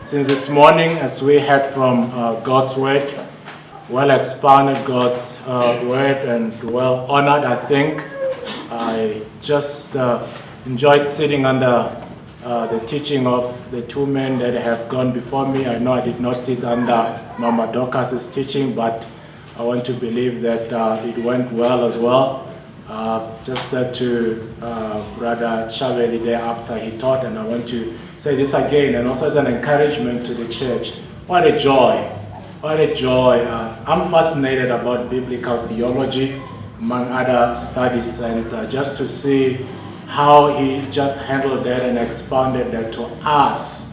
Since this morning, as we heard from God's Word, well expounded God's Word and well honored, I think. I just enjoyed sitting under the teaching of the two men that have gone before me. I know I did not sit under Mama Dorcas's teaching, but I want to believe that it went well as well. Just said to Brother Chaveli there after he taught, and I want to say this again, and also as an encouragement to the church. What a joy! What a joy! I'm fascinated about biblical theology, among other studies, and just to see how he just handled that and expounded that to us.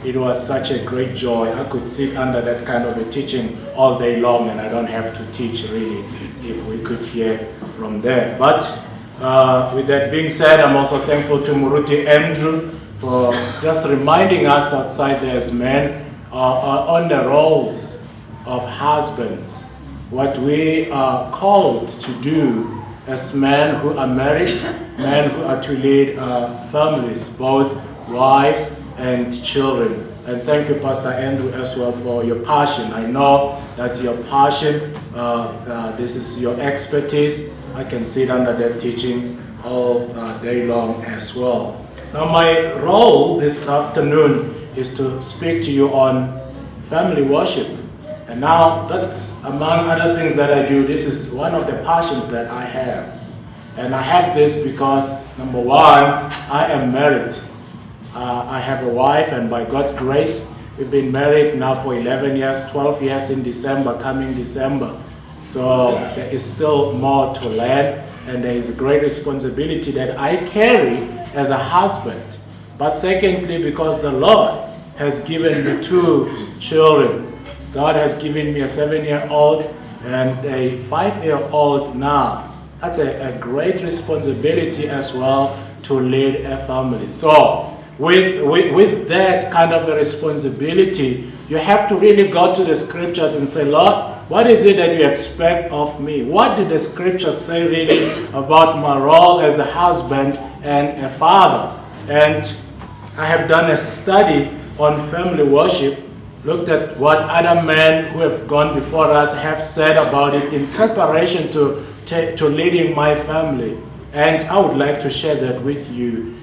It was such a great joy. I could sit under that kind of a teaching all day long, and I don't have to teach really, if we could hear from there. But with that being said, I'm also thankful to Muruti Andrew for just reminding us outside there as men on the roles of husbands, what we are called to do as men who are married, men who are to lead families, both wives and children. And thank you, Pastor Andrew, as well, for your passion. I know that your passion, this is your expertise. I can sit under that teaching all day long as well. Now, my role this afternoon is to speak to you on family worship. And now, that's among other things that I do. This is one of the passions that I have. And I have this because, number one, I am married. I have a wife, and by God's grace, we've been married now for 11 years, 12 years in December, coming December. So there is still more to learn, and there is a great responsibility that I carry as a husband. But secondly, because the Lord has given me two children. God has given me a 7-year-old and a 5-year-old now. That's a great responsibility as well to lead a family. So with that kind of a responsibility, you have to really go to the scriptures and say, Lord, what is it that you expect of me? What did the scriptures say really about my role as a husband and a father? And I have done a study on family worship, looked at what other men who have gone before us have said about it in preparation to leading my family. And I would like to share that with you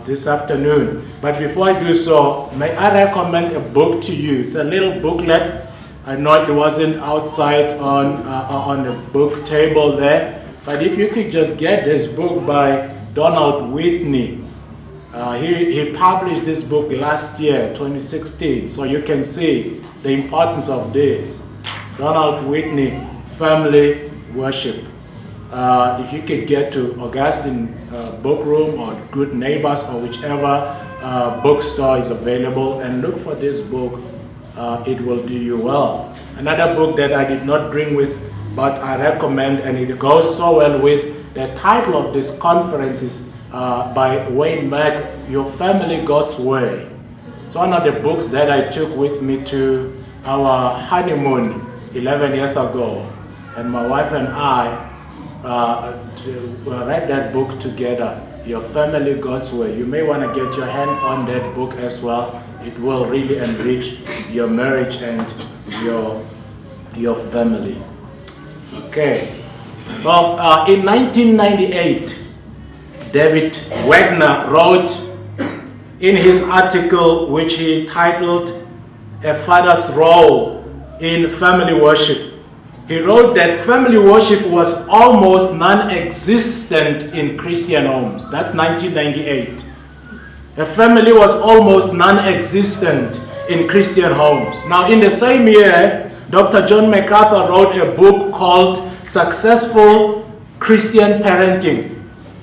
this afternoon. But before I do so, may I recommend a book to you. It's a little booklet. I know it wasn't outside on the book table there, but if you could just get this book by Donald Whitney. He published this book last year, 2016, so you can see the importance of this. Donald Whitney, Family Worship. If you could get to Augustine Book Room or Good Neighbors or whichever bookstore is available and look for this book, it will do you well. Another book that I did not bring with, but I recommend, and it goes so well with the title of this conference is by Wayne Mack, Your Family God's Way. It's one of the books that I took with me to our honeymoon 11 years ago, and my wife and I read that book together, Your Family God's Way. You may want to get your hand on that book as well. It will really enrich your marriage and your family. Okay. Well, in 1998, David Wagner wrote in his article, which he titled A Father's Role in Family Worship. He wrote that family worship was almost non-existent in Christian homes. That's 1998. A family was almost non-existent in Christian homes. Now, in the same year, Dr. John MacArthur wrote a book called Successful Christian Parenting.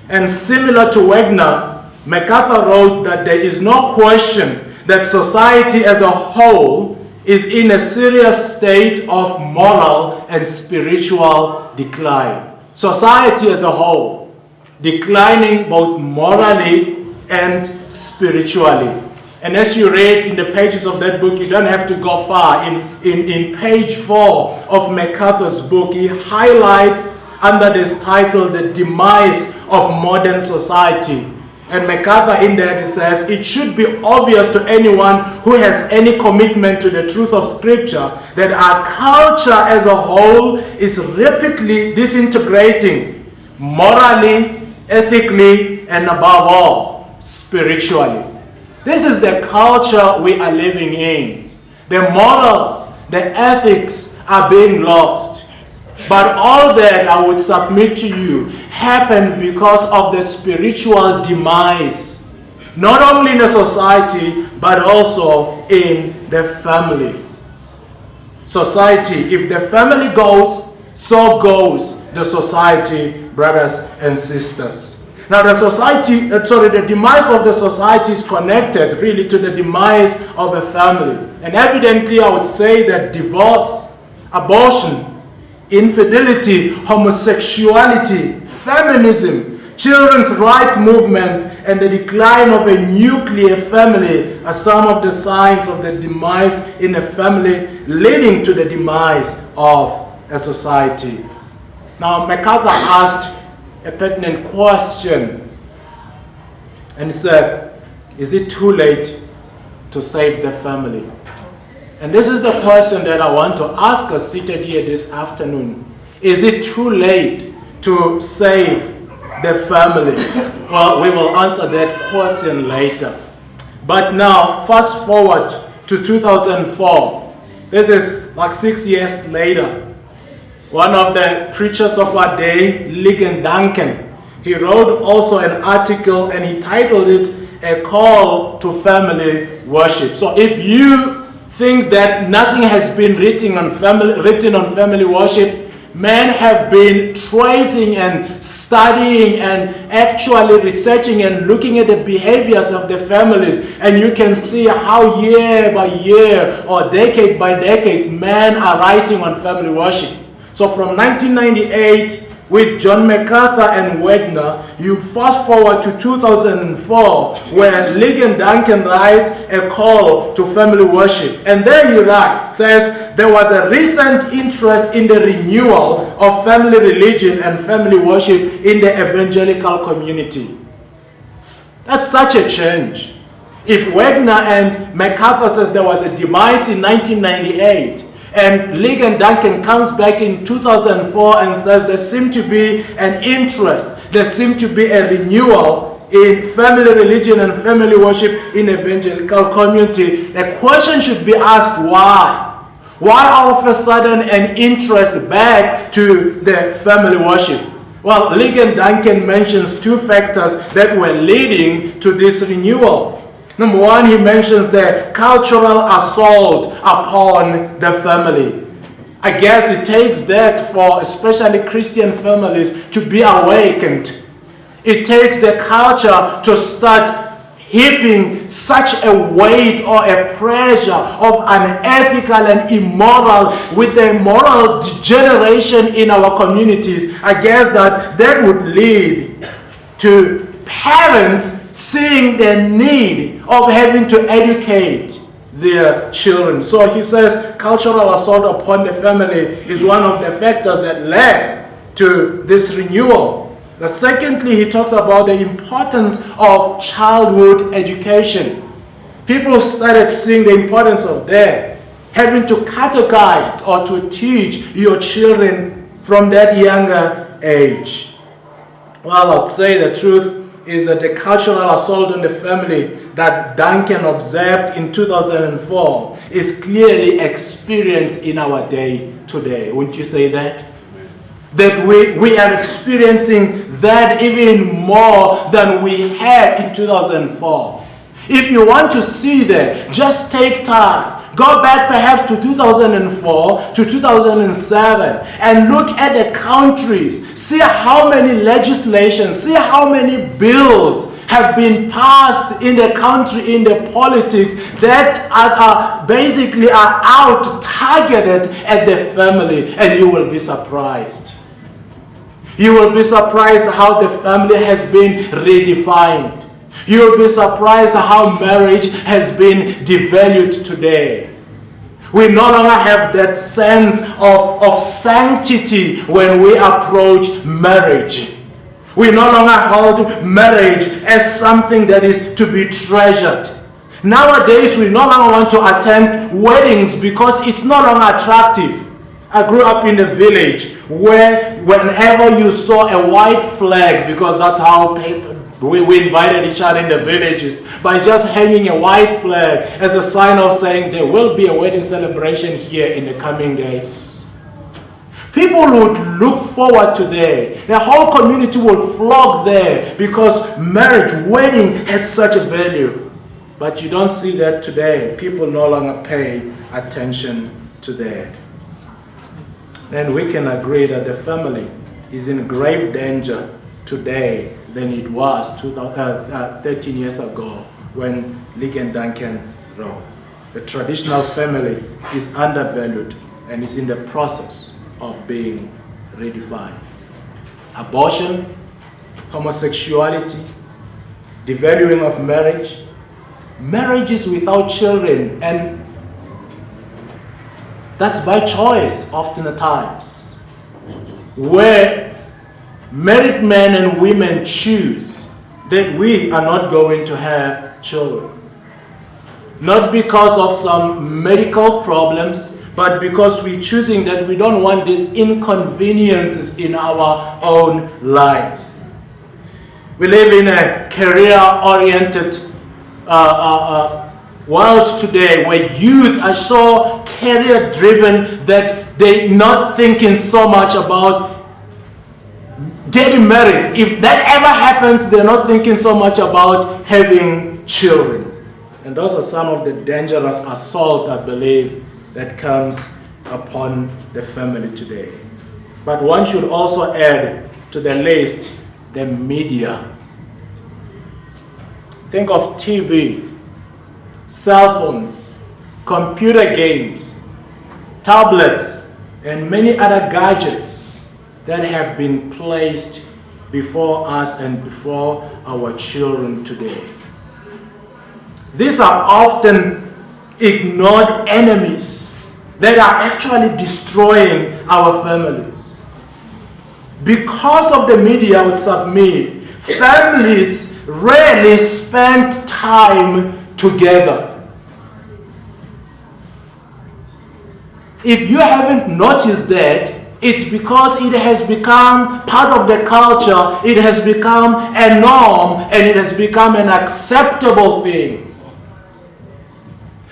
And similar to Wagner, MacArthur wrote that there is no question that society as a whole is in a serious state of moral and spiritual decline. Society as a whole, declining both morally and spiritually. And as you read in the pages of that book, you don't have to go far. In page 4 of MacArthur's book, he highlights under this title, The Demise of Modern Society. And MacArthur in there says, it should be obvious to anyone who has any commitment to the truth of Scripture that our culture as a whole is rapidly disintegrating morally, ethically, and above all, spiritually. This is the culture we are living in. The morals, the ethics are being lost. But all that, I would submit to you, happened because of the spiritual demise. Not only in the society, but also in the family. Society, if the family goes, so goes the society, brothers and sisters. Now the demise of the society is connected really to the demise of a family. And evidently I would say that divorce, abortion, infidelity, homosexuality, feminism, children's rights movements, and the decline of a nuclear family are some of the signs of the demise in a family, leading to the demise of a society. Now, MacArthur asked a pertinent question, and he said, is it too late to save the family? And this is the question that I want to ask us seated here this afternoon. Is it too late to save the family? Well, we will answer that question later. But now, fast forward to 2004. This is like 6 years later. One of the preachers of our day, Ligon Duncan, he wrote also an article and he titled it, A Call to Family Worship. So if you think that nothing has been written on family worship, men have been tracing and studying and actually researching and looking at the behaviors of the families, and you can see how year by year or decade by decade men are writing on family worship. So from 1998 with John MacArthur and Wagner, you fast forward to 2004 where Ligon Duncan writes A Call to Family Worship. And there he writes, says, there was a recent interest in the renewal of family religion and family worship in the evangelical community. That's such a change. If Wagner and MacArthur says there was a demise in 1998, and Ligon Duncan comes back in 2004 and says there seemed to be an interest, there seemed to be a renewal in family religion and family worship in evangelical community. The question should be asked, why? Why all of a sudden an interest back to the family worship? Well, Ligon Duncan mentions two factors that were leading to this renewal. Number one, he mentions the cultural assault upon the family. I guess it takes that for especially Christian families to be awakened. It takes the culture to start heaping such a weight or a pressure of unethical and immoral with the moral degeneration in our communities. I guess that would lead to parents seeing the need of having to educate their children. So he says cultural assault upon the family is one of the factors that led to this renewal. Secondly, he talks about the importance of childhood education. People started seeing the importance of that, having to catechize or to teach your children from that younger age. Well, I'd say the truth is that the cultural assault on the family that Duncan observed in 2004 is clearly experienced in our day today. Wouldn't you say that? That we are experiencing that even more than we had in 2004. If you want to see that, just take time. Go back perhaps to 2004 to 2007 and look at the countries. See how many legislations, see how many bills have been passed in the country, in the politics that are basically out targeted at the family, and you will be surprised. You will be surprised how the family has been redefined. You will be surprised how marriage has been devalued today. We no longer have that sense of sanctity when we approach marriage. We no longer hold marriage as something that is to be treasured. Nowadays, we no longer want to attend weddings because it's no longer attractive. I grew up in a village where whenever you saw a white flag, because that's how we invited each other in the villages, by just hanging a white flag as a sign of saying there will be a wedding celebration here in the coming days. People would look forward to there. The whole community would flock there because marriage, wedding had such a value. But you don't see that today. People no longer pay attention to that. And we can agree that the family is in grave danger today than it was 13 years ago when Lee and Duncan wrote. The traditional family is undervalued and is in the process of being redefined. Abortion, homosexuality, devaluing of marriage, marriages without children, and that's by choice often at times, where married men and women choose that we are not going to have children. Not because of some medical problems, but because we're choosing that we don't want these inconveniences in our own lives. We live in a career-oriented world today where youth are so career-driven that they're not thinking so much about getting married. If that ever happens, they're not thinking so much about having children. And those are some of the dangerous assault, I believe, that comes upon the family today. But one should also add to the list the media. Think of TV, cell phones, computer games, tablets, and many other gadgets that have been placed before us and before our children today. These are often ignored enemies that are actually destroying our families. Because of the media, I would submit, families rarely spend time together. If you haven't noticed that, it's because it has become part of the culture, it has become a norm, and it has become an acceptable thing.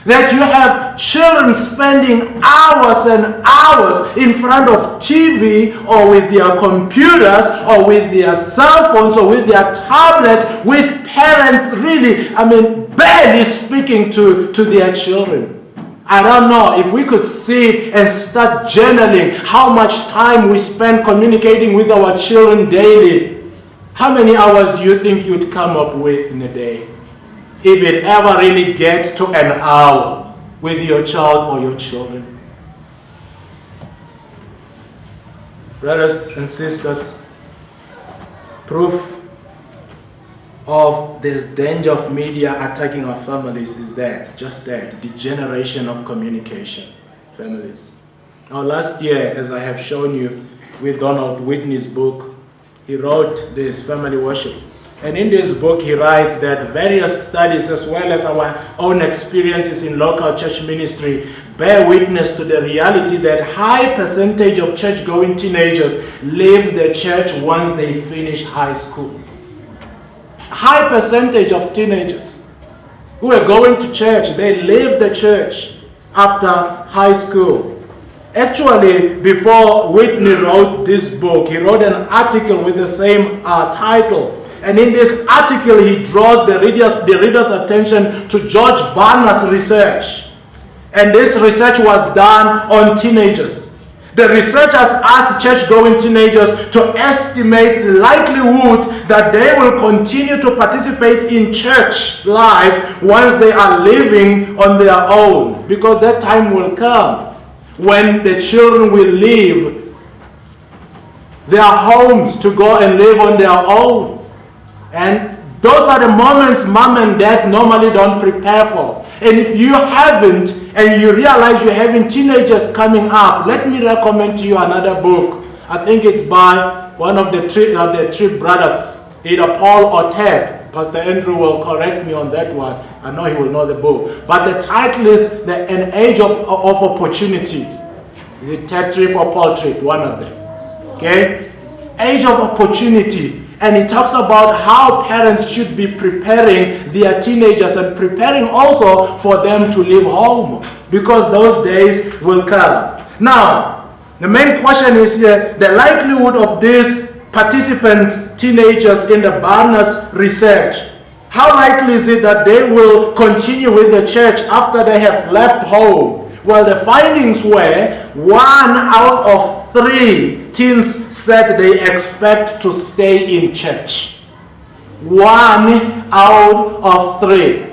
That you have children spending hours and hours in front of TV or with their computers or with their cell phones or with their tablets, with parents really, barely speaking to their children. I don't know if we could sit and start journaling how much time we spend communicating with our children daily. How many hours do you think you'd come up with in a day? If it ever really gets to an hour with your child or your children. Brothers and sisters, proof of this danger of media attacking our families is just that, degeneration of communication, families. Now last year, as I have shown you with Donald Whitney's book, he wrote this, Family Worship. And in this book, he writes that various studies, as well as our own experiences in local church ministry, bear witness to the reality that high percentage of church-going teenagers leave the church once they finish high school. High percentage of teenagers who are going to church, they leave the church after high school. Actually, before Whitney wrote this book, he wrote an article with the same title. And in this article, he draws the reader's attention to George Barna's research. And this research was done on teenagers. The researchers asked church-going teenagers to estimate the likelihood that they will continue to participate in church life once they are living on their own. Because that time will come when the children will leave their homes to go and live on their own. And those are the moments mom and dad normally don't prepare for. And if you haven't, and you realize you're having teenagers coming up, let me recommend to you another book. I think it's by one of the three brothers, either Paul or Ted. Pastor Andrew will correct me on that one. I know he will know the book. But the title is An Age of Opportunity. Is it Ted Tripp or Paul Tripp? One of them. Okay? Age of Opportunity. And it talks about how parents should be preparing their teenagers and preparing also for them to leave home, because those days will come. Now, the main question is here, the likelihood of these participants, teenagers in the Barnes research. How likely is it that they will continue with the church after they have left home? Well, the findings were 1 out of 3 teens said they expect to stay in church. 1 out of 3.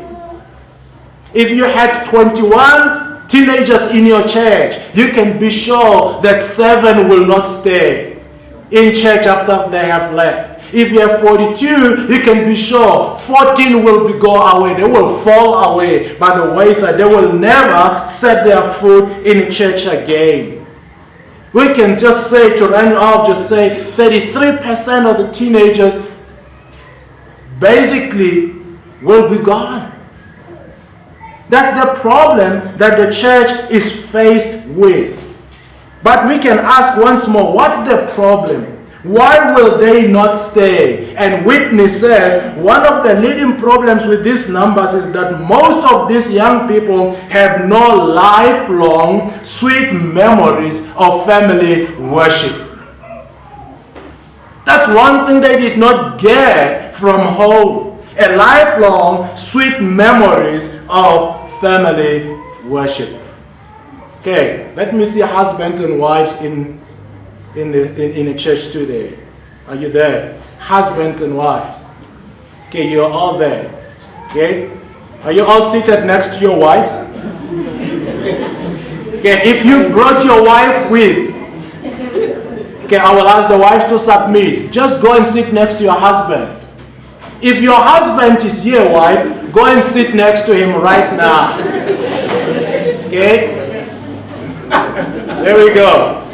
If you had 21 teenagers in your church, you can be sure that 7 will not stay in church after they have left. If you have 42, you can be sure 14 will go away. They will fall away by the wayside. They will never set their foot in church again. We can just say, to round off, just say 33% of the teenagers basically will be gone. That's the problem that the church is faced with. But we can ask once more, what's the problem? Why will they not stay? And witness says one of the leading problems with these numbers is that most of these young people have no lifelong sweet memories of family worship. That's one thing they did not get from home. A lifelong sweet memories of family worship. Okay, let me see husbands and wives in the church today. Are you there? Husbands and wives. Okay, you're all there. Okay? Are you all seated next to your wives? Okay, if you brought your wife with, okay, I will ask the wives to submit. Just go and sit next to your husband. If your husband is here, wife, go and sit next to him right now. Okay? There we go.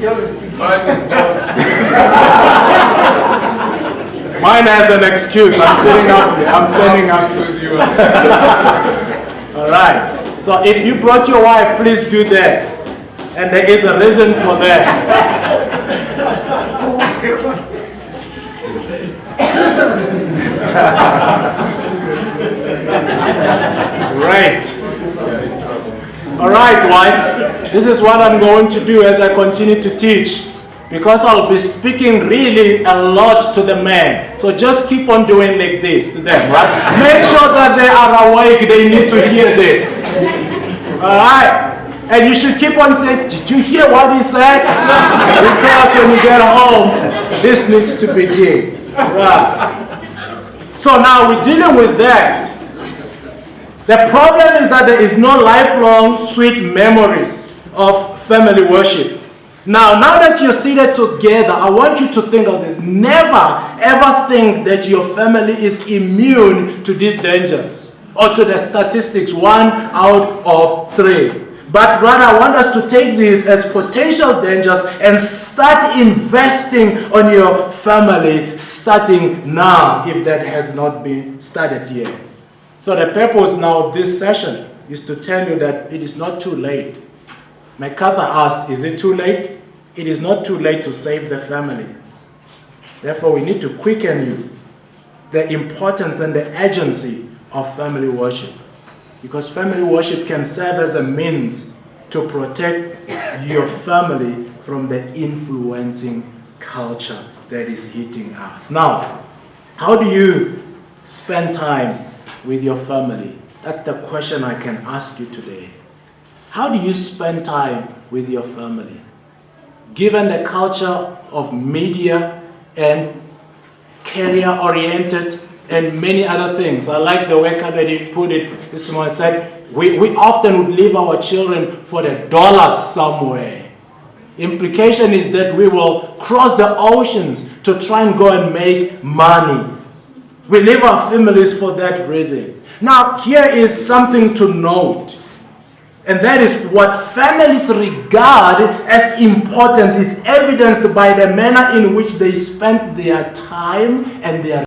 Mine has an excuse. I'm sitting up here. I'm standing up here. All right. So if you brought your wife, please do that. And there is a reason for that. Right. All right, wives. This is what I'm going to do as I continue to teach, because I'll be speaking really a lot to the men. So just keep on doing like this to them, right? Make sure that they are awake. They need to hear this. All right. And you should keep on saying, did you hear what he said? Because when you get home, this needs to begin. Right. So now we're dealing with that. The problem is that there is no lifelong sweet memories of family worship. Now that you're seated together, I want you to think of this. Never ever think that your family is immune to these dangers or to the statistics 1 out of 3. But rather, I want us to take these as potential dangers and start investing on your family starting now, if that has not been started yet. So the purpose now of this session is to tell you that it is not too late. MacArthur asked, is it too late? It is not too late to save the family. Therefore, we need to quicken you the importance and the urgency of family worship. Because family worship can serve as a means to protect your family from the influencing culture that is hitting us. Now, how do you spend time with your family? That's the question I can ask you today. How do you spend time with your family? Given the culture of media and career-oriented and many other things. I like the way Kabedi put it this morning. Said, we often would leave our children for the dollars somewhere. Implication is that we will cross the oceans to try and go and make money. We leave our families for that reason. Now, here is something to note. And that is what families regard as important. It's evidenced by the manner in which they spend their time and their